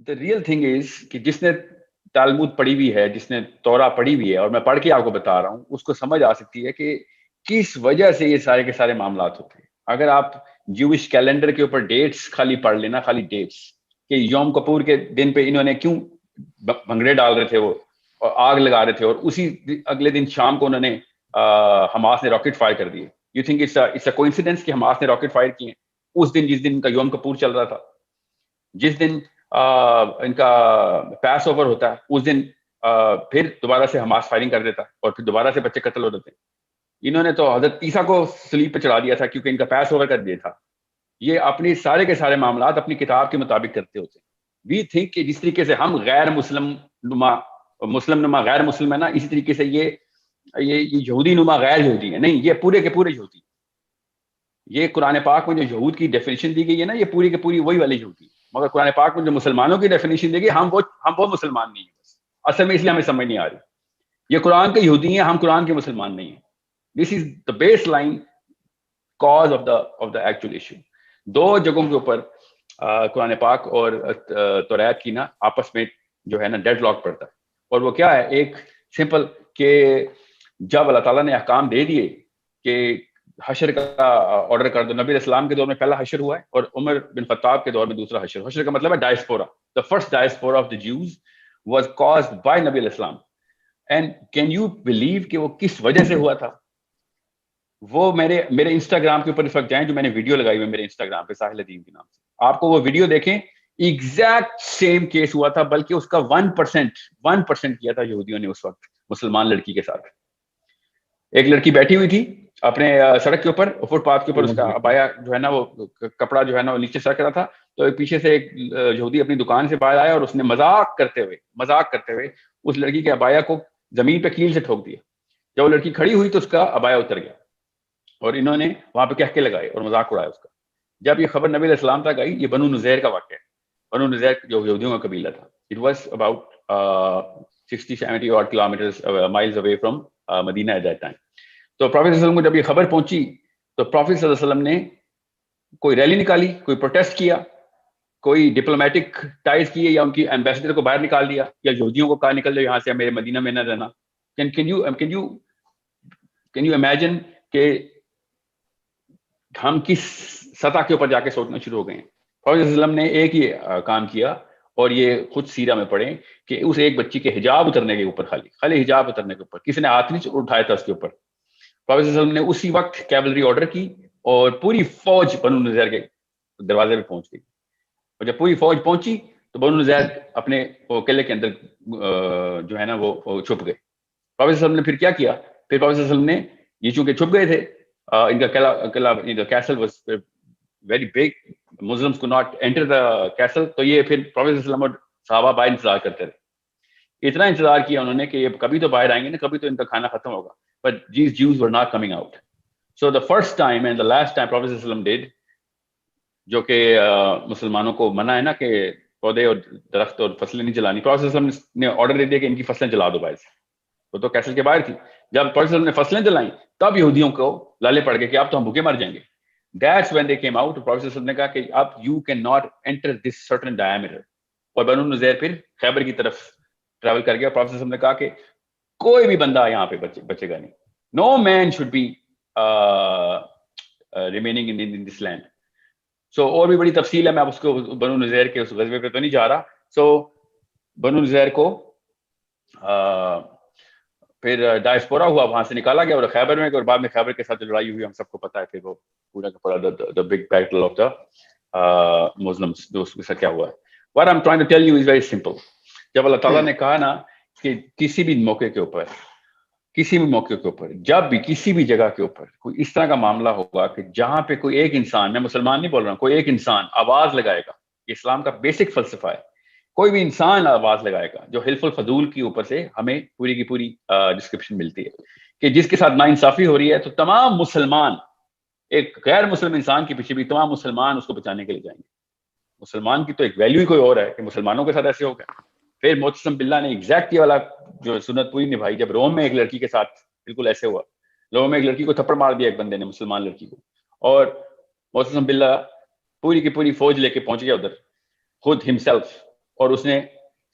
the real thing is کہ جس نے تالمود پڑھی ہوئی ہے, جس نے تورا پڑھی ہوئی ہے, اور میں پڑھ کے آپ کو بتا رہا ہوں, اس کو سمجھ آ سکتی ہے کہ کس وجہ سے یہ سارے کے سارے معاملات ہوتے ہیں. اگر آپ جوش کیلنڈر کے اوپر ڈیٹس خالی پڑھ لینا, خالی ڈیٹس کہ یوم کپور کے دن پہ انہوں نے کیوں بھنگڑے ڈال رہے تھے وہ اور آگ لگا رہے تھے, اور اسی اگلے دن شام کو انہوں نے حماس نے راکٹ فائر کر دیے. You think it's a coincidence کہ حماس نے راکٹ فائر کیے اس دن جس دن ان کا یوم کپور چل رہا تھا, جس دن ان کا پیس اوور ہوتا ہے اس دن پھر دوبارہ سے حماس فائرنگ کر دیتا اور پھر دوبارہ سے بچے قتل ہو جاتے. انہوں نے تو حضرت عیسیٰ کو صلیب پہ چڑھا دیا تھا کیونکہ ان کا پیس اوور کر دیا تھا. یہ اپنی سارے کے سارے معاملات اپنی کتاب کے مطابق کرتے ہوتے ہیں. وی تھنک کہ جس طریقے سے ہم غیر مسلم نما غیر مسلم ہے نا, اسی طریقے سے یہ یہودی نما غیر یہودی ہے. نہیں, یہ پورے کے پورے یہودی. یہ قرآن پاک میں جو یہود کی ڈیفینیشن دی گئی ہے نا, یہ پوری کے پوری وہی والی یہودی. مگر قرآن پاک میں جو مسلمانوں کی ڈیفینیشن دی گئی, ہم وہ مسلمان نہیں ہیں. بس اصل میں اس لیے ہمیں سمجھ نہیں آ رہی. یہ قرآن کے یہودی ہیں, ہم قرآن کے مسلمان نہیں ہیں. This is the baseline cause of the actual issue. دو جگہوں کے اوپر قرآن پاک اور توریت کی نا آپس میں جو ہے نا ڈیڈ لاک پڑتا ہے. اور وہ کیا ہے, ایک سمپل کہ جب اللہ تعالیٰ نے احکام دے دیے کہ حشر کا آرڈر کر دو. نبی اسلام کے دور میں پہلا حشر ہوا ہے اور عمر بن خطاب کے دور میں دوسرا حشر. حشر کا مطلب ہے diaspora. The first diaspora of the Jews was caused by نبی اسلام. And can you believe کہ وہ کس وجہ سے ہوا تھا؟ وہ میرے انسٹاگرام کے اوپر اس وقت جائیں, جو میں نے ویڈیو لگائی ہوئی میرے انسٹاگرام پہ ساحل الدین کے نام سے. آپ کو وہ ویڈیو دیکھیں, ایگزیکٹ سیم کیس ہوا تھا, بلکہ اس کا 1% کیا تھا یہودیوں نے اس وقت مسلمان لڑکی کے ساتھ. ایک لڑکی بیٹھی ہوئی تھی اپنے سڑک کے اوپر, فٹ پاتھ کے اوپر, اس کا ابایا جو ہے نا وہ کپڑا جو ہے نا وہ نیچے سرک رہا تھا. تو پیچھے سے ایک یہودی اپنی دکان سے باہر آیا اور اس نے مذاق کرتے ہوئے اس لڑکی کے ابایا کو زمین پہ کیل سے ٹھوک دیا. جب وہ لڑکی کھڑی ہوئی تو اس کا ابایا اتر گیا اور انہوں نے وہاں پہ کہہ کے لگائے اور مذاق اڑایا اس کا. جب یہ خبر نبی علیہ السلام تک آئی, یہ بنو نذیر کا واقعہ ہے. بنو نذیر جو یہودیوں کا قبیلہ تھا. It was about 60-70 odd kilometers miles away from Medina at that time. تو پروفیٹ صلی اللہ علیہ وسلم کو جب یہ خبر پہنچی تو پروفیٹ صلی اللہ علیہ وسلم نے کوئی ریلی نکالی, کوئی پروٹیسٹ کیا, کوئی ڈپلومیٹک ٹائز کیے, یا ان کی ایمبیسڈر کو باہر نکال دیا, یا یہودیوں کو کہا نکل جاؤ یہاں سے, میرے مدینہ میں نہ رہنا. Can you imagine کہ ہم کس سطح کے اوپر جا کے سوچنا شروع ہو گئے ہیں. پروفیٹ صلی اللہ علیہ وسلم نے ایک ہی کام کیا, اور یہ خود سیرہ میں پڑھیں کہ اس ایک بچی کے حجاب اترنے کے اوپر, خالی حجاب اترنے کے اوپر کسی نے ہاتھ نہیں اٹھایا تھا اس کے اوپر. پروفیٹ صلی اللہ علیہ وسلم نے اسی وقت کیولری آرڈر کی اور پوری فوج بنو نذیر کے دروازے پہ پہنچ گئی. اور جب پوری فوج پہنچی تو بنو نذیر اپنے قلعے کے اندر جو ہے نا وہ چھپ گئے. پروفیٹ صلی اللہ علیہ وسلم نے پھر کیا کیا, پھر پروفیٹ صلی اللہ علیہ وسلم نے یہ چونکہ چھپ گئے تھے, ان کا قلعہ castle was very big, Muslims کو ناٹ انٹر دا کیسل. تو یہ پھر پروفیٹ صلی اللہ علیہ وسلم اور صحابہ باہر انتظار کرتے رہے. اتنا انتظار کیا انہوں نے کہ یہ کبھی تو باہر آئیں گے نا, کبھی تو ان کا کھانا ختم ہوگا. But these Jews were not coming out. So the first time and the last time Prophet sallallahu alaihi wasallam did, جو کہ مسلمانوں کو منع ہے نا کہ پودے اور درخت اور فصلیں نہیں جلانی, پروفیٹ صلی اللہ علیہ وسلم نے آرڈر دے دیا کہ ان کی فصلیں جلا دو باہر سے. وہ تو کیسل کے باہر تھی. جب پروفیٹ صلی اللہ علیہ وسلم نے فصلیں جلائیں تب یہودیوں کو لالے پڑ گئے کہ اب تو ہم بھوکے مر جائیں گے. That's when they came out. Prophet صلی اللہ علیہ وسلم نے کہا کہ اب you cannot enter this certain diameter. اور بنو نذیر پھر خیبر کی طرف ٹریول کر گیا. پروفیٹ صلی اللہ علیہ وسلم نے کہا کہ کوئی بھی بندہ یہاں پہ بچے گا نہیں. No man should be remaining in this land. So اور بھی بڑی تفصیل ہے, میں اب اس کو بنو نذیر کے اس غزوے پہ تو نہیں جا رہا. So بنو نذیر کو پھر ڈائسپورا ہوا, وہاں سے نکالا گیا اور خیبر میں, اور بعد میں خیبر کے ساتھ لڑائی ہوئی, ہم سب کو پتا ہے پھر وہ پورا کا پورا the big battle of the Muslims, جو اس کے ساتھ کیا ہوا ہے. What I'm trying to tell you is very simple. جب اللہ تعالیٰ نے کہا نا کہ کسی بھی موقع کے اوپر جب بھی کسی بھی جگہ کے اوپر کوئی اس طرح کا معاملہ ہوگا کہ جہاں پہ کوئی ایک انسان, میں مسلمان نہیں بول رہا ہوں, کوئی ایک انسان آواز لگائے گا, اسلام کا بیسک فلسفہ ہے, کوئی بھی انسان آواز لگائے گا جو حلف الفضول کی اوپر سے ہمیں پوری کی پوری ڈسکرپشن ملتی ہے کہ جس کے ساتھ ناانصافی ہو رہی ہے, تو تمام مسلمان, ایک غیر مسلم انسان کے پیچھے بھی تمام مسلمان اس کو بچانے کے لیے جائیں گے. مسلمان کی تو ایک ویلیو ہی کوئی اور ہے کہ مسلمانوں کے ساتھ ایسے ہو گیا. پھر معتصم باللہ نے ایگزیکٹ یہ والا جو سنت پوری نبھائی, جب روم میں ایک لڑکی کے ساتھ بالکل ایسے ہوا, روم میں ایک لڑکی کو تھپڑ مار دیا ایک بندے نے, مسلمان لڑکی کو, اور معتصم باللہ پوری کی پوری فوج لے کے پہنچ گیا ادھر, خود ہمسیلف, اور اس نے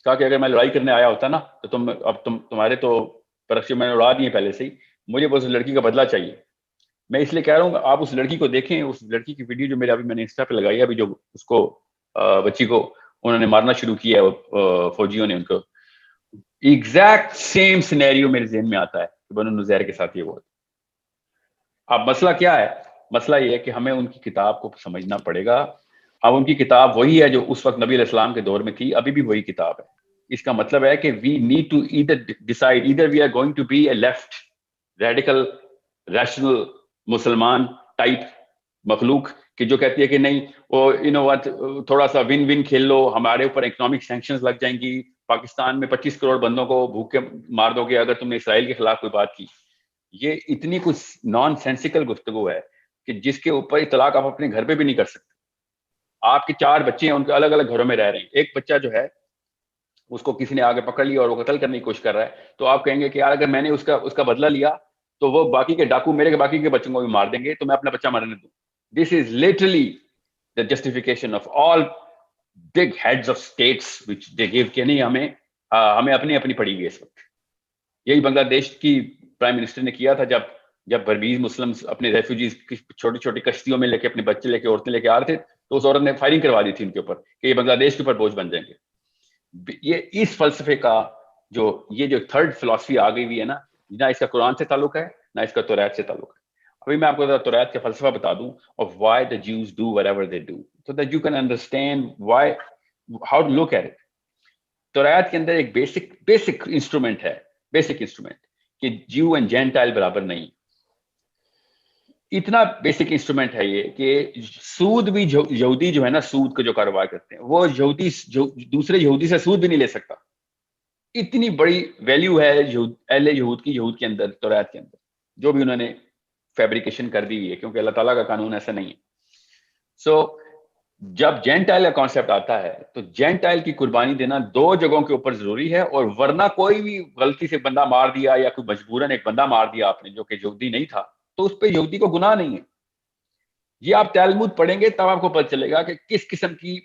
کہا کہ اگر میں لڑائی کرنے آیا ہوتا نا تو تمہارے تو پرچے میں نے اڑا دیے پہلے سے ہی, مجھے بس اس لڑکی کا بدلہ چاہیے. میں اس لیے کہہ رہا ہوں آپ اس لڑکی کو دیکھیں, اس لڑکی کی ویڈیو جو میں نے انسٹا پہ لگائی ہے ابھی, جو اس کو بچی کو انہوں نے مارنا شروع کیا ہے فوجیوں نے ان کو, ایگزیکٹ سیم سینیریو میرے ذہن میں آتا ہے کہ بنو نذیر کے ساتھ یہ ہوا. اب مسئلہ کیا ہے؟ مسئلہ یہ ہے کہ ہمیں ان کی کتاب کو سمجھنا پڑے گا. اب ان کی کتاب وہی ہے جو اس وقت نبی علیہ السلام کے دور میں تھی, ابھی بھی وہی کتاب ہے. اس کا مطلب ہے کہ we need to either we are going to be a left radical rational مسلمان ٹائپ مخلوق کہ جو کہتی ہے کہ نہیں وہ تھوڑا سا ون ون کھیل لو, ہمارے اوپر اکنامک سینکشنز لگ جائیں گی, پاکستان میں 25 کروڑ بندوں کو بھوک کے مار دو گے اگر تم نے اسرائیل کے خلاف کوئی بات کی. یہ اتنی کچھ نان سینسیکل گفتگو ہے کہ جس کے اوپر اطلاق آپ اپنے گھر پہ بھی نہیں کر سکتے. آپ کے 4 بچے ہیں, ان کے الگ الگ گھروں میں رہ رہے ہیں, ایک بچہ جو ہے اس کو کسی نے آگے پکڑ لیا اور وہ قتل کرنے کی کوشش کر رہا ہے, تو آپ کہیں گے کہ یار اگر میں نے اس کا بدلہ لیا تو وہ باقی کے ڈاکو میرے کے باقی کے بچوں کو بھی مار دیں گے, تو میں اپنا بچہ مرنے دوں. This is literally the justification of all big heads of states which they give کہ نہیں ہمیں اپنی پڑی ہوئی اس وقت. یہی بنگلہ دیش کی پرائم منسٹر نے کیا تھا جب برمیز مسلمز اپنے ریفیوجیز چھوٹی چھوٹی کشتیوں میں لے کے اپنے بچے لے کے عورتیں لے کے آ رہے تھے, تو اس عورت نے فائرنگ کروا دی تھی ان کے اوپر کہ یہ بنگلہ دیش کے اوپر بوجھ بن جائیں گے. یہ اس فلسفے کا جو 3rd فلسفی آ گئی ہوئی ہے نا, نہ اس کا قرآن سے تعلق ہے نہ اس کا توریت سے تعلق ہے. ابھی میں آپ کو توریت کا فلسفہ بتا دوں of why the Jews do whatever they do so that you can understand how to look at it. توریت کے اندر ایک بیسک انسٹرومنٹ ہے, کہ جیو اینڈ جینٹائل برابر نہیں. اتنا بیسک انسٹرومنٹ ہے یہ کہ سود بھی یہودی جو ہے نا, سود کا جو کاروبار کرتے ہیں وہ یہودی دوسرے یہودی سے سود بھی نہیں لے سکتا. اتنی بڑی ویلیو ہے اہل یہود کے اندر, توریت کے اندر, جو بھی انہوں نے فیبریکیشن کر دی ہے, کیونکہ اللہ تعالیٰ کا قانون ایسا نہیں ہے. سو جب جینٹائل کا کانسیپٹ آتا ہے تو جینٹائل کی قربانی دینا 2 جگہوں کے اوپر ضروری ہے, اور ورنہ کوئی بھی غلطی سے بندہ مار دیا یا کوئی مجبوراً ایک بندہ مار دیا آپ نے جو کہ یہودی نہیں تھا, تو اس پہ یہودی کو گناہ نہیں ہے. یہ آپ تلمود پڑھیں گے تب آپ کو پتہ چلے گا کہ کس قسم کی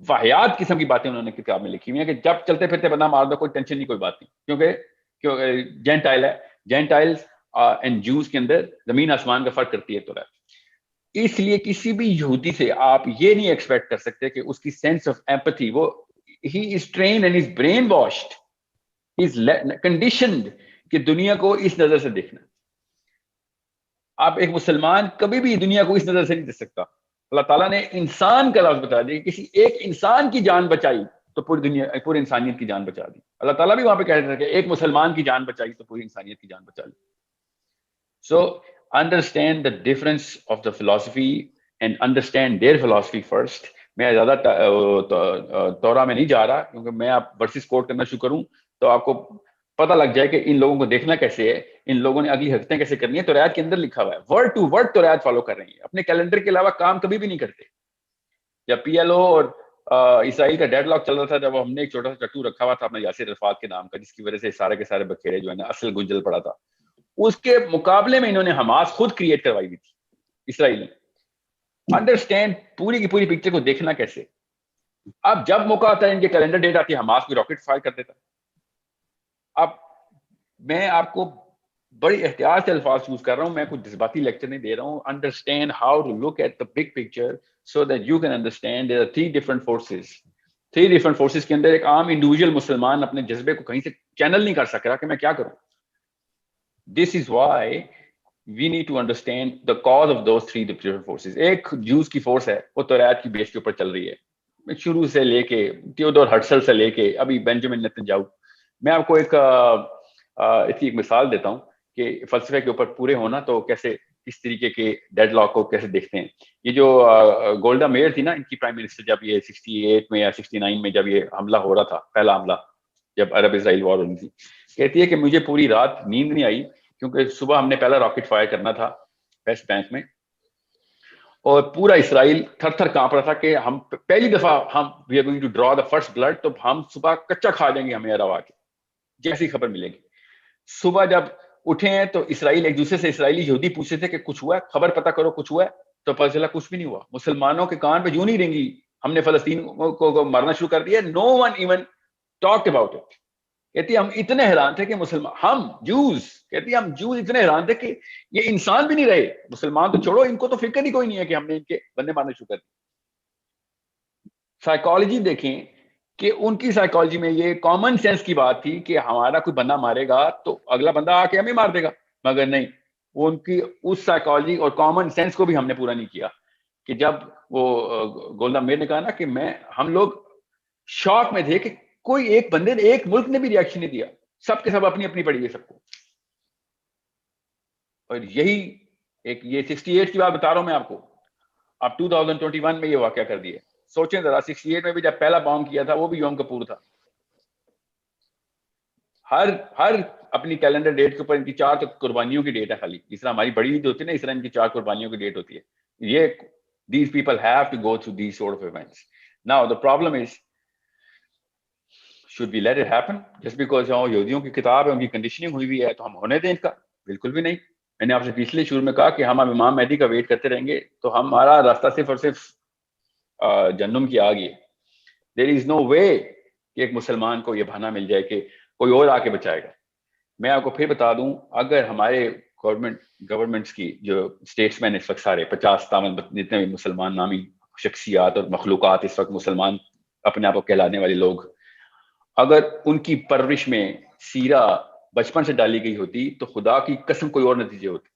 واحد قسم کی باتیں انہوں نے کتاب میں لکھی ہوئی ہیں کہ جب چلتے پھرتے بندہ مار دو کوئی ٹینشن نہیں, کوئی بات نہیں, کیونکہ جینٹائل ہے. جینٹائلز اینڈ جوز کے اندر زمین آسمان کا فرق کرتی ہے توریت. اس لیے کسی بھی یہودی سے آپ یہ نہیں ایکسپیکٹ کر سکتے کہ اس کی سینس آف ایمپتھی, وہ ہی is trained and is brainwashed, is conditioned کہ دنیا کو اس نظر سے دیکھنا. آپ ایک مسلمان کبھی بھی دنیا کو اس نظر سے نہیں دیکھ سکتا. اللہ تعالیٰ نے انسان کا لفظ بتا دیا, کسی ایک انسان کی جان بچائی تو پوری انسانیت کی جان بچا دی. اللہ تعالیٰ بھی وہاں پہ کہہ رہے تھے کہ ایک مسلمان کی جان بچائی تو پوری انسانیت کی جان بچا لی. So understand the difference of the philosophy and understand their philosophy first. میں زیادہ تورا میں نہیں جا رہا کیونکہ میں آپ ورسز کوٹ کرنا شروع کروں تو آپ کو پتہ لگ جائے کہ ان لوگوں کو دیکھنا کیسے ہے, ان لوگوں نے اگلی حرکتیں کیسے کرنی ہے. توریت کے اندر لکھا ہوا ہے, word to word Tawrat follow کر رہی ہیں, اپنے کیلنڈر کے علاوہ کام کبھی بھی نہیں کرتے. جب پی ایل او اور اسرائیل کا ڈیڈ لاک چل رہا تھا, جب ہم نے ایک چھوٹا سا چٹو رکھا ہوا تھا اپنا یاسر عرفات کے نام کا, جس کی وجہ سے سارے کے سارے بکھیرے جو ہے نا اصل گنجل پڑا تھا, اس کے مقابلے میں انہوں نے حماس خود کریٹ کروائی ہوئی تھی اسرائیل نے. انڈرسٹینڈ پوری کی پوری پکچر کو دیکھنا کیسے. اب جب موقع آتا ہے ان کے کیلنڈر ڈیٹ آتی ہے, حماس بھی راکٹ فائر کر دیتا. اب میں آپ کو بڑی احتیاط سے الفاظ یوز کر رہا ہوں, میں کوئی جذباتی لیکچر نہیں دے رہا ہوں. Understand how to look at the big picture so that you can understand there are 3 different forces. 3 different forces کے اندر ایک عام انڈیویجول مسلمان اپنے جذبے کو کہیں سے چینل نہیں کر سک رہا کہ میں کیا کروں. This is why we need to understand the cause of those 3 different forces. ایک جوز کی فورس ہے, وہ توریت کی بیس کے اوپر چل رہی ہے شروع سے لے کے تھیوڈور ہرٹزل سے لے کے ابھی بینجامن نیتنیاہو. میں آپ کو اس کی ایک مثال دیتا ہوں کہ فلسفے کے اوپر پورے ہونا تو کیسے اس طریقے کے ڈیڈ لاک کو کیسے دیکھتے ہیں. یہ جو گولڈا میئر تھی نا, ان کی پرائم منسٹر, جب یہ 68 میں یا 69 میں جب یہ حملہ ہو رہا تھا, پہلا حملہ جب عرب اسرائیل وار ہونی تھی, کہتی ہے کہ مجھے پوری رات نیند نہیں آئی کیونکہ صبح ہم نے پہلا راکٹ فائر کرنا تھا ویسٹ بینک میں, اور پورا اسرائیل تھر تھر کانپ رہا تھا کہ ہم پہلی دفعہ ہم we are going to draw the first blood, تو ہم صبح کچا کھا جائیں گے ہمیں عرب آ کے جیسی خبر ملے گی. صبح جب اٹھے ہیں تو اسرائیل ایک دوسرے سے اسرائیلی یہودی پوچھتے تھے کہ کچھ ہوا ہے, خبر پتہ کرو کچھ ہوا ہے, تو پتہ چلا کچھ بھی نہیں ہوا. مسلمانوں کے کان پہ یوں نہیں رنگی ہم نے فلسطین کو مارنا شروع کر دیا. No one even talk about it. کہتی ہم اتنے حیران تھے کہ مسلمان, ہم جوز, کہتی ہم جوز اتنے حیران تھے کہ یہ انسان بھی نہیں رہے, مسلمان تو چھوڑو, ان کو تو فکر ہی کوئی نہیں ہے کہ ہم نے ان کے بندے مارنے شروع کر دی. سائیکالوجی دیکھیں کہ ان کی سائیکالوجی میں یہ کامن سینس کی بات تھی کہ ہمارا کوئی بندہ مارے گا تو اگلا بندہ آ کے ہمیں مار دے گا, مگر نہیں, وہ ان کی اس سائیکالوجی اور کامن سینس کو بھی ہم نے پورا نہیں کیا. کہ جب وہ گولڈا میئر نے کہا نا کہ ہم لوگ شاک میں تھے کہ کوئی ایک بندے نے, ایک ملک نے بھی ریئیکشن نہیں دیا, سب کے سب اپنی اپنی پڑی ہے سب کو. اور یہی ایک یہ 68 کی بات بتا رہا ہوں میں آپ کو, اب 2021 میں یہ واقعہ کر دیا. سوچیں ذرا, 68 میں بھی جب پہلا بام کیا تھا وہ بھی یوم کپور تھا. ہر اپنی کیلنڈر ڈیٹ کے اوپر ان کی 4 قربانیوں کی ڈیٹ ہے خالی. جس طرح ہماری بڑی عید ہوتی ہے نا, اس طرح ان کی 4 قربانیوں کی ڈیٹ ہوتی ہے. یہ these people have to go through these sort of events. Now the problem is, should we let it happen just because یہودیوں کی کتاب ہے, ان کی کنڈیشننگ ہوئی ہوئی ہے تو ہم ہونے دیں ان کا؟ بالکل بھی نہیں. میں نے آپ سے پچھلے شروع میں کہا کہ ہم اب امام مہدی کا ویٹ کرتے رہیں گے تو ہمارا راستہ صرف اور صرف جہنم کی آگ ہے. دیر از نو وے کہ ایک مسلمان کو یہ بہانہ مل جائے کہ کوئی اور آ کے بچائے گا. میں آپ کو پھر بتا دوں, اگر ہمارے گورنمنٹس کی جو اسٹیٹس مین اس وقت سارے 50-57 جتنے بھی مسلمان نامی شخصیات اور مخلوقات اس وقت مسلمان اپنے آپ کو کہلانے والے لوگ, اگر ان کی پرورش میں سیرہ بچپن سے ڈالی گئی ہوتی تو خدا کی قسم کوئی اور نتیجے ہوتے.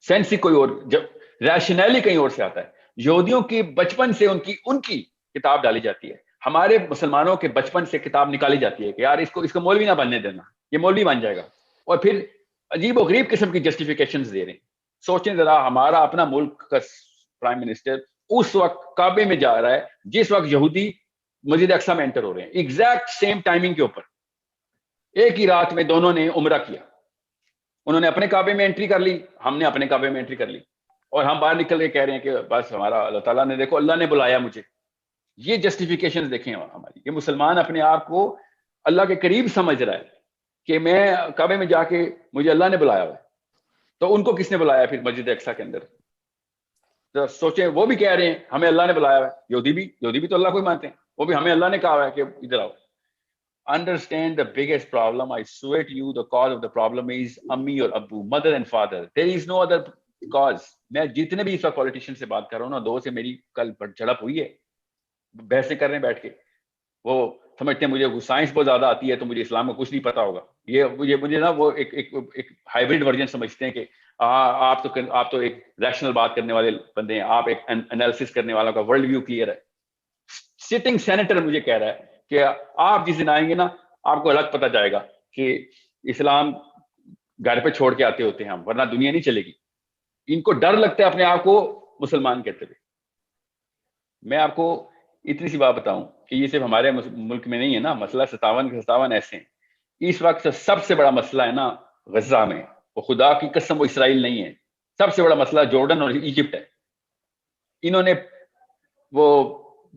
سینس ہی کوئی اور, جب ریشنلی کہیں اور سے آتا ہے. یہودیوں کی بچپن سے ان کی کتاب ڈالی جاتی ہے, ہمارے مسلمانوں کے بچپن سے کتاب نکالی جاتی ہے کہ یار اس کو مولوی نہ بننے دینا, یہ مولوی بن جائے گا, اور پھر عجیب و غریب قسم کی جسٹیفیکیشنز دے رہے ہیں. سوچیں ذرا, ہمارا اپنا ملک کا پرائم منسٹر اس وقت کعبے میں جا رہا ہے جس وقت یہودی مسجد اقصی میں انٹر ہو رہے ہیں, ایگزیکٹ سیم ٹائمنگ کے اوپر. ایک ہی رات میں دونوں نے عمرہ کیا. انہوں نے اپنے کعبے میں انٹری کر لی, ہم نے اپنے کعبے میں انٹری کر لی, اور ہم باہر نکل کے کہہ رہے ہیں کہ بس ہمارا اللہ تعالیٰ نے, دیکھو اللہ نے بلایا مجھے. یہ جسٹیفیکیشن دیکھیں ہماری, یہ مسلمان اپنے آپ کو اللہ کے قریب سمجھ رہا ہے کہ میں کعبے میں جا کے مجھے اللہ نے بلایا ہوا ہے. تو ان کو کس نے بلایا پھر مسجد اقصی کے اندر؟ تو سوچیں, وہ بھی کہہ رہے ہیں ہمیں اللہ نے بلایا ہوا ہے. یہودی بھی تو اللہ کو ہی مانتے ہیں, وہ بھی ہمیں اللہ نے کہا ہوا ہے کہ ادھر آؤ. Understand the biggest problem. I swear to you, the cause of the problem is Ammi or Abu, mother and father. There is no other cause. میں جتنے بھی اس وقت پولیٹیشین سے بات کر رہا ہوں نا, 2 سے میری کل جھڑپ ہوئی ہے, بحثیں کر رہے ہیں بیٹھ کے. وہ سمجھتے ہیں مجھے سائنس بہت زیادہ آتی ہے تو مجھے اسلام کا کچھ نہیں پتا ہوگا. یہ مجھے نا وہ ایک ہائیبرڈ ورژن سمجھتے ہیں کہ آپ تو ایک ریشنل بات کرنے والے بندے ہیں, آپ ایک انالیسس کرنے والا کا ورلڈ ویو کلیئر ہے. سٹنگ سینیٹر مجھے کہہ رہا ہے کہ آپ جس دن آئیں گے نا آپ کو الگ پتہ جائے گا کہ اسلام گھر پہ چھوڑ کے آتے ہوتے ہیں ہم, ورنہ دنیا نہیں چلے گی. ان کو ڈر لگتا ہے اپنے آپ کو مسلمان کہتے ہوئے. میں آپ کو اتنی سی بات بتاؤں کہ یہ صرف ہمارے ملک میں نہیں ہے نا, مسئلہ 57 کے 57 ایسے ہیں. اس وقت سب سے بڑا مسئلہ ہے نا غزہ میں, وہ خدا کی قسم وہ اسرائیل نہیں ہے. سب سے بڑا مسئلہ جارڈن اور ایجپٹ ہے. انہوں نے وہ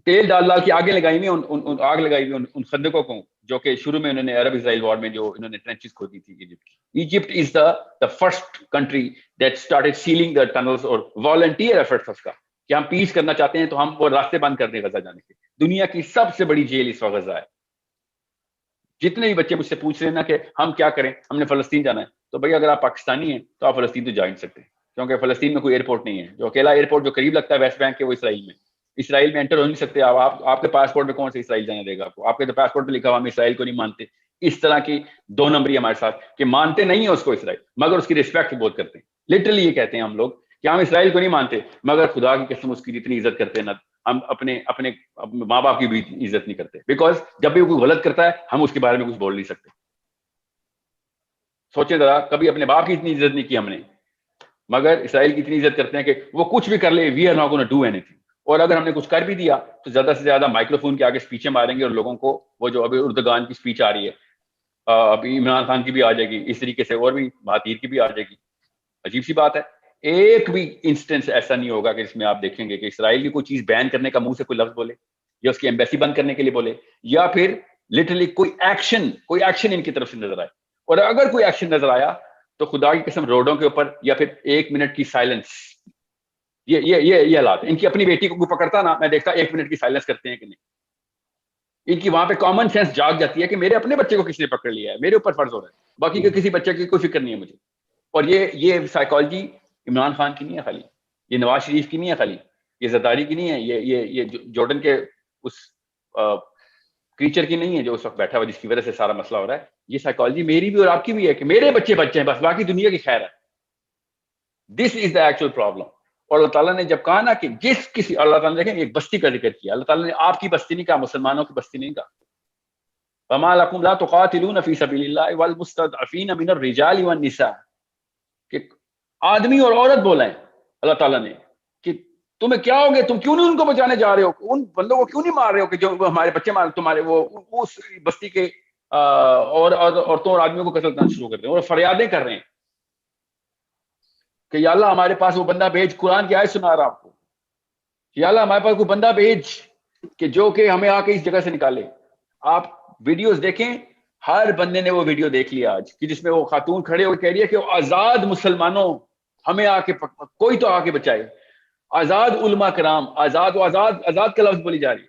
تیل ڈال کے آگ لگائی ہوئی ان خندقوں کو, جو کہ شروع میں انہوں نے عرب اسرائیل وار میں جو انہوں نے ٹرنچز کھودی تھی ایجپٹ کی. Egypt is the first country that started sealing the tunnels, اور volunteer efforts اس کا کہ ہم پیس کرنا چاہتے ہیں تو ہم وہ راستے بند کر دیں غزہ جانے کے. دنیا کی سب سے بڑی جیل اس وقت غزہ ہے. جتنے بھی بچے مجھ سے پوچھ رہے ہیں نا کہ ہم کیا کریں, ہم نے فلسطین جانا ہے, تو بھائی اگر آپ پاکستانی ہیں تو آپ فلسطین تو جا نہیں سکتے, کیونکہ فلسطین میں کوئی ایئرپورٹ نہیں ہے. جو اکیلا ایئرپورٹ جو قریب لگتا ہے ویسٹ بینک کے, وہ اسرائیل میں انٹر ہو نہیں سکتے آپ کے پاسپورٹ میں کون سے اسرائیل جانے دے گا آپ کو؟ آپ کے تو پاسپورٹ پہ لکھا ہوا ہم اسرائیل کو نہیں مانتے. اس طرح کی 2 نمبری ہمارے ساتھ کہ مانتے نہیں ہیں اس کو اسرائیل, مگر اس کی رسپیکٹ بہت کرتے ہیں. لٹرلی یہ کہتے ہیں ہم لوگ کہ ہم اسرائیل کو نہیں مانتے, مگر خدا کی قسم اس کی جتنی عزت کرتے ہیں نا, ہم اپنے ماں باپ کی بھی عزت نہیں کرتے. بیکاز جب بھی وہ کوئی غلط کرتا ہے ہم اس کے بارے میں کچھ بول نہیں سکتے. سوچیں ذرا, کبھی اپنے باپ کی اتنی عزت نہیں کی ہم نے, مگر اسرائیل کی اتنی عزت کرتے ہیں کہ وہ کچھ بھی کر لے, we are not gonna do anything. اور اگر ہم نے کچھ کر بھی دیا تو زیادہ سے زیادہ مائکرو فون کے آگے اسپیچیں ماریں گے, اور لوگوں کو وہ جو ابھی اردگان کی اسپیچ آ رہی ہے, ابھی عمران خان کی بھی آ جائے گی, اس طریقے سے اور بھی مہاتیر کی بھی آ جائے گی. عجیب سی بات ہے, ایک بھی انسٹنس ایسا نہیں ہوگا کہ جس میں آپ دیکھیں گے کہ اسرائیل کی کوئی چیز بین کرنے کا منہ سے کوئی لفظ بولے, یا اس کی ایمبیسی بند کرنے کے لیے بولے, یا پھر لٹرلی کوئی ایکشن ان کی طرف سے نظر آئے. اور اگر کوئی ایکشن نظر آیا تو خدا کی قسم روڈوں کے اوپر, یا پھر 1 منٹ کی سائلنس, یہ حالات ہیں. ان کی اپنی بیٹی کو کوئی پکڑتا نا, میں دیکھتا 1 منٹ کی سائلنس کرتے ہیں کہ نہیں. ان کی وہاں پہ کامن سینس جاگ جاتی ہے کہ میرے اپنے بچے کو کس نے پکڑ لیا ہے, میرے اوپر فرض ہو رہا ہے, باقی کے کسی بچے کی کوئی فکر نہیں ہے مجھے. اور یہ سائیکالوجی عمران خان کی نہیں ہے خالی, یہ نواز شریف کی نہیں ہے خالی, یہ زرداری کی نہیں ہے, یہ جارڈن کے اس کریچر کی نہیں ہے جو اس وقت بیٹھا ہوا جس کی وجہ سے سارا مسئلہ ہو رہا ہے. یہ سائیکالوجی میری بھی اور آپ کی بھی ہے کہ میرے بچے ہیں بس, باقی دنیا کی خیر ہے. دس از دا ایکچوئل پرابلم. اور اللہ تعالیٰ نے جب کہا نا کہ اللہ تعالیٰ نے دیکھیں ایک بستی کا ذکر کیا, اللہ تعالیٰ نے آپ کی بستی نہیں کہا, مسلمانوں کی بستی نہیں کہا. وما لکم لا تقاتلون فی سبیل اللہ والمستضعفین من الرجال والنساء, کہ آدمی اور عورت بولا ہے اللہ تعالیٰ نے کہ تمہیں کیا ہو گیا, تم کیوں نہیں ان کو بچانے جا رہے ہو, ان بندوں کو کیوں نہیں مار رہے ہو کہ جو ہمارے بچے مار تمہارے وہ اس بستی کے عورتوں اور آدمیوں کو قتل کرنا شروع کر دیں, اور فریادیں کر رہے ہیں کہ یا اللہ ہمارے پاس وہ بندہ بھیج, قرآن کی آیت سنا رہا آپ کو, یا اللہ ہمارے پاس کوئی بندہ بھیج کہ جو کہ ہمیں آ کے اس جگہ سے نکالے. آپ ویڈیوز دیکھیں, ہر بندے نے وہ ویڈیو دیکھ لیا آج کہ جس میں وہ خاتون کھڑے ہو کہہ رہی ہے کہ آزاد مسلمانوں ہمیں آ کے کوئی تو آ کے بچائے, آزاد علماء کرام, آزاد کا لفظ بولی جا رہی ہے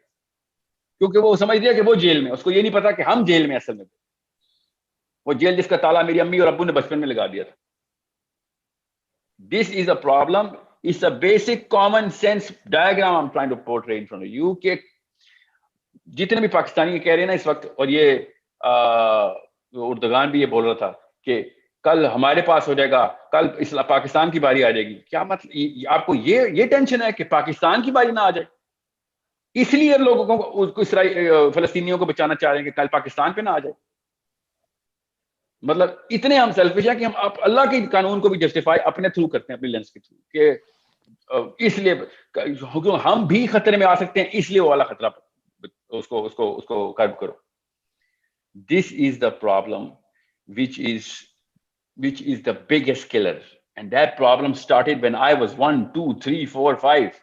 کیونکہ وہ سمجھ رہی ہے کہ وہ جیل میں, اس کو یہ نہیں پتا کہ ہم جیل میں اصل میں, وہ جیل جس کا تالا میری امی اور ابو نے بچپن میں لگا دیا تھا. This is a problem. It's a basic common sense diagram I'm trying to portray in front of you کہ جتنے بھی پاکستانی کہہ رہے ہیں نا اس وقت, اور یہ اردگان بھی یہ بول رہا تھا کہ کل ہمارے پاس ہو جائے گا, کل پاکستان کی باری آ جائے گی. کیا مطلب آپ کو یہ ٹینشن ہے کہ پاکستان کی باری نہ آ جائے, اس لیے لوگوں کو فلسطینیوں کو بچانا چاہ رہے ہیں کہ کل پاکستان پہ نہ آ جائے. مطلب اتنے ہم سیلفش ہیں کہ ہم اللہ کے قانون کو بھی جسٹیفائی اپنے تھرو کرتے ہیں, اپنے لینس کے تھرو, کہ اس لیے ہم بھی خطرے میں آ سکتے ہیں, اس لیے وہ والا خطرہ اس کو کرب کرو. This is the problem which is the biggest killer, and that problem started when I was 1, 2, 3, 4, 5.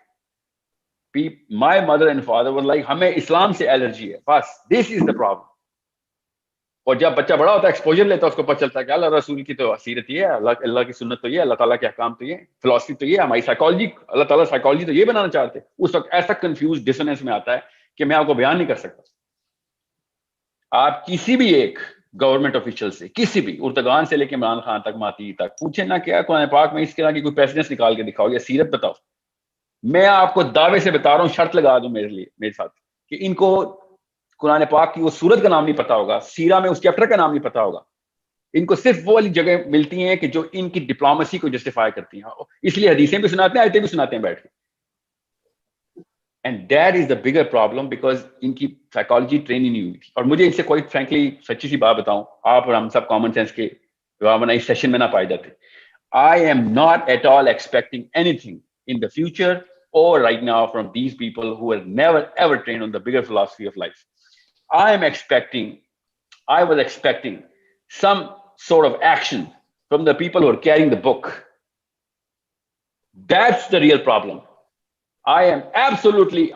My mother and father were like ہمیں اسلام سے الرجی ہے, بس this is the problem. اور جب بچہ بڑا ہوتا ہے ایکسپوجر لیتا ہے, اس کو پتہ چلتا ہے کہ اللہ رسول کی تو سیرت یہ ہے, اللہ کی سنت تو یہ ہے, اللہ تعالیٰ کے احکام تو یہ, فلسفی تو یہ, ہماری سائیکالوجی, اللہ تعالیٰ سائیکالوجی تو یہ بنانا چاہتے. اس وقت ایسا کنفیوز ڈسوننس میں آتا ہے کہ میں آپ کو بیان نہیں کر سکتا. آپ کسی بھی ایک گورنمنٹ آفیشل سے, کسی بھی اردگان سے لے کے عمران خان تک, ماتی تک پوچھیں نا کیا قرآن پاک میں اس طرح کی کوئی پیسنس نکال کے دکھاؤ یا سیرت بتاؤ. میں آپ کو دعوے سے بتا رہا ہوں, شرط لگا دوں میرے ساتھ کہ ان کو قرآن پاک کی وہ سورت کا نام نہیں پتا ہوگا, سیرہ میں اس چیپٹر کا نام نہیں پتا ہوگا. ان کو صرف وہ والی جگہ ملتی ہیں کہ جو ان کی ڈپلومیسی کو جسٹیفائی کرتی ہیں, اس لیے حدیثیں بھی سناتے ہیں, آیتیں بھی سناتے ہیں بیٹھ کے. And that is the bigger problem, because ان کی سائیکالوجی ٹرین ہی نہیں ہوئی تھی. اور مجھے ان سے کوئی فرینکلی سچی سی بات بتاؤں, آپ اور ہم سب کامن سینس کے اس سیشن میں نہ پائے جاتے. I am not at all expecting anything in the future or right now from these people who have never ever trained on the bigger philosophy of life. I was expecting some sort of action from the people who are carrying the book. That's the real problem. I have absolutely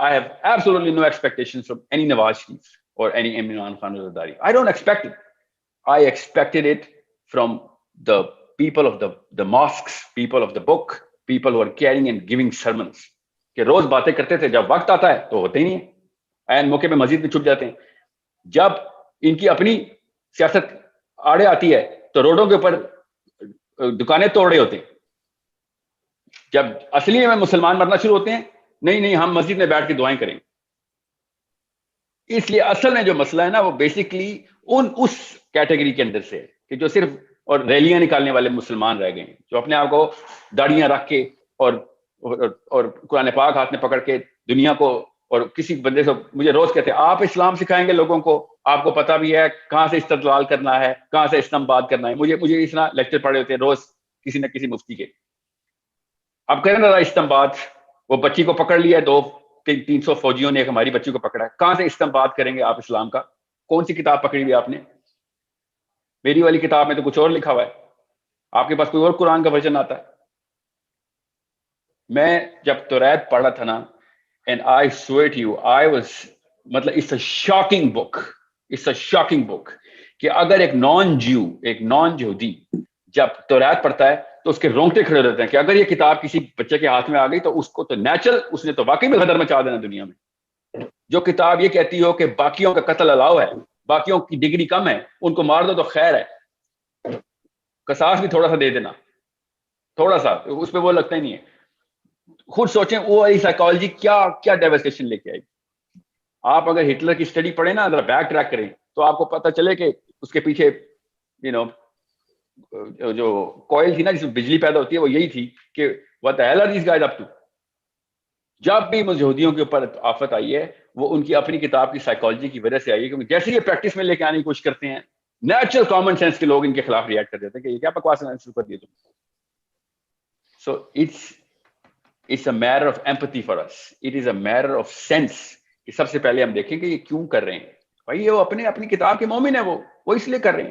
no expectations from any Nawaz Sharif or any Imran Khan Zardari. I don't expect it. I expected it from the people of the mosques, people of the book, people who are carrying and giving sermons. کہ روز باتیں کرتے تھے, جب وقت آتا ہے تو ہوتے ہی نہیں ہیں, عین موقع پہ مسجد میں چھپ جاتے ہیں. جب ان کی اپنی سیاست آڑے آتی ہے تو روڈوں کے اوپر دکانیں توڑ رہے ہوتے ہیں. جب اصلی میں مسلمان مرنا شروع ہوتے ہیں, نہیں ہم مسجد میں بیٹھ کے دعائیں کریں. اس لیے اصل میں جو مسئلہ ہے نا, وہ بیسکلی اس کیٹیگری کے اندر سے ہے کہ جو صرف اور ریلیاں نکالنے والے مسلمان رہ گئے ہیں, جو اپنے آپ کو داڑیاں رکھ کے اور قرآن پاک ہاتھ میں پکڑ کے دنیا کو, اور کسی بندے سے مجھے روز کہتے ہیں آپ اسلام سکھائیں گے لوگوں کو, آپ کو پتہ بھی ہے کہاں سے استدلال کرنا ہے, کہاں سے استنباط کرنا ہے. مجھے اس طرح لیکچر پڑھے ہوتے ہیں روز کسی نہ کسی مفتی کے. اب کریں نا استنباط, وہ بچی کو پکڑ لیا 200-300 فوجیوں نے, ایک ہماری بچی کو پکڑا ہے, کہاں سے استنباط کریں گے آپ اسلام کا؟ کون سی کتاب پکڑی ہوئی آپ نے؟ میری والی کتاب میں تو کچھ اور لکھا ہوا ہے, آپ کے پاس کوئی اور قرآن کا ورژن آتا ہے. میں جب توریت پڑھا تھا نا, and I swear to you, مطلب it's a shocking book کہ اگر ایک نان یہودی جب تورات پڑھتا ہے تو اس کے رونگٹے کھڑے رہتے ہیں کہ اگر یہ کتاب کسی بچے کے ہاتھ میں آ گئی تو اس کو تو نیچرل، اس نے تو واقعی میں غدر مچا دینا دنیا میں. جو کتاب یہ کہتی ہو کہ باقیوں کا قتل الاؤ ہے، باقیوں کی ڈگری کم ہے، ان کو مار دو تو خیر ہے، قصاص بھی تھوڑا سا دے دینا، تھوڑا سا، اس پہ وہ لگتا ہی نہیں ہے. خود سوچیں وہ والی سائیکالوجی کیا ڈیوسٹیشن لے کے آئی. آپ اگر ہٹلر کی اسٹڈی پڑھیں نا، اگر بیک ٹریک کریں تو آپ کو پتہ چلے کہ اس کے پیچھے جو کوئل تھی نا جس میں بجلی پیدا ہوتی ہے وہ یہی تھی کہ what the hell are these guys up to. جب بھی یہودیوں کے اوپر آفت آئی ہے وہ ان کی اپنی کتاب کی سائیکالوجی کی وجہ سے آئی ہے، کیونکہ جیسے یہ پریکٹس میں لے کے آنے کی کوشش کرتے ہیں نیچرل کامن سینس کے لوگ ان کے خلاف ریئیکٹ کر دیتے ہیں کہ یہ کیا بکواس کرنا شروع کر دیے تم. سو it's a matter of empathy for us. It is a matter of sense کہ سب سے پہلے ہم دیکھیں کہ یہ کیوں کر رہے ہیں. بھائی وہ اپنی کتاب کے مومن ہیں، وہ اس لیے کر رہے ہیں،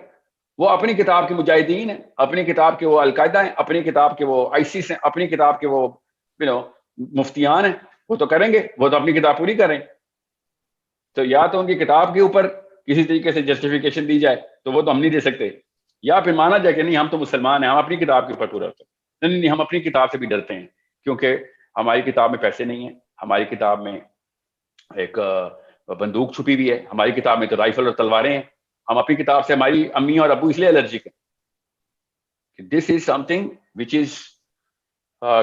وہ اپنی کتاب کے مجاہدین ہیں، اپنی کتاب کے وہ القاعدہ ہیں، اپنی کتاب کے وہ آئیسس ہیں، اپنی کتاب کے وہ مفتیان ہیں، وہ تو کریں گے، وہ تو اپنی کتاب پوری کریں. تو یا تو ان کی کتاب کے اوپر کسی طریقے سے جسٹیفیکیشن دی جائے تو وہ تو ہم نہیں دے سکتے، یا پھر مانا جائے کہ نہیں ہم تو مسلمان ہیں، ہم اپنی کتاب کے اوپر پورا ہوتے ہیں. نہیں، ہم اپنی کتاب سے بھی ڈرتے ہیں کیونکہ ہماری کتاب میں پیسے نہیں ہیں، ہماری کتاب میں ایک بندوق چھپی ہوئی ہے، ہماری کتاب میں تو رائفل اور تلواریں ہیں، ہم اپنی کتاب سے ہماری امی اور ابو اس لیے الرجک ہیں. This is something which is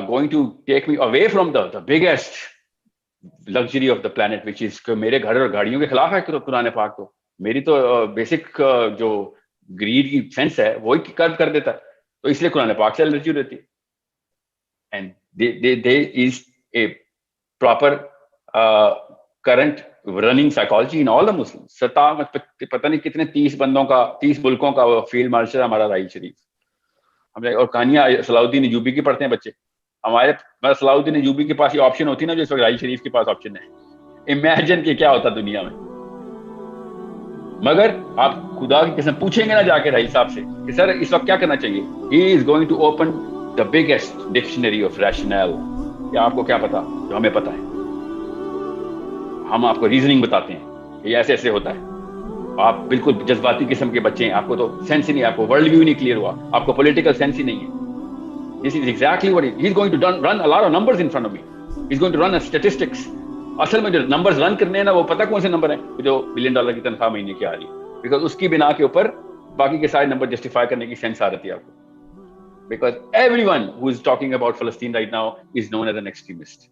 going to take me away from the biggest luxury of the planet which is کہ میرے گھر اور گاڑیوں کے خلاف ہے قرآن پاک. تو میری تو بیسک جو گریڈ کی سینس ہے وہی کرو کر دیتا ہے، تو اس لیے قرآن پاک سے الرجی رہتی ہے. And there is a proper current running psychology in all the Muslims. پتہ نہیں کتنے 30 ملکوں کا فیلڈ مارشل ہمارا رائی شریف. ہم اور کہانیاں صلاح الدین ایوبی کی پڑھتے ہیں بچے. ہمارے صلاح الدین ایوبی کے پاس یہ آپشن ہوتی ہے نا جو اس وقت رائی شریف کے پاس آپشن ہے. امیجن کہ کیا ہوتا دنیا میں. مگر آپ خدا کی قسم پوچھیں گے نا جا کے رائی صاحب سے کہ سر اس وقت کیا کرنا چاہیے، he is going to open the biggest dictionary of rationale. کہ آپ کو کیا پتا جو ہمیں پتا ہے، ہم آپ کو ریزننگ بتاتے ہیں کہ یہ ایسے ایسے ہوتا ہے. آپ بالکل جذباتی قسم کے بچے ہیں، آپ کو تو سینس ہی نہیں، آپ کو ورلڈ ویو نہیں کلیئر ہوا، آپ کو پولیٹیکل سینس ہی نہیں ہے. This is exactly what he is going to run a lot of numbers in front of me. He's going to run a statistics. اصل میں جو نمبرز رن کرنے ہیں نا وہ پتہ کون سے نمبر ہیں جو $1 بلین کی تنخواہ مہینے کی آ رہی ہے، بیکاز اس کی بنا کے اوپر باقی کے سارے نمبر جسٹیفائی کرنے کی سینس آ رہی ہے آپ کو. Because everyone who is talking about Palestine right now is known as an extremist.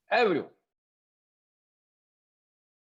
Everyone.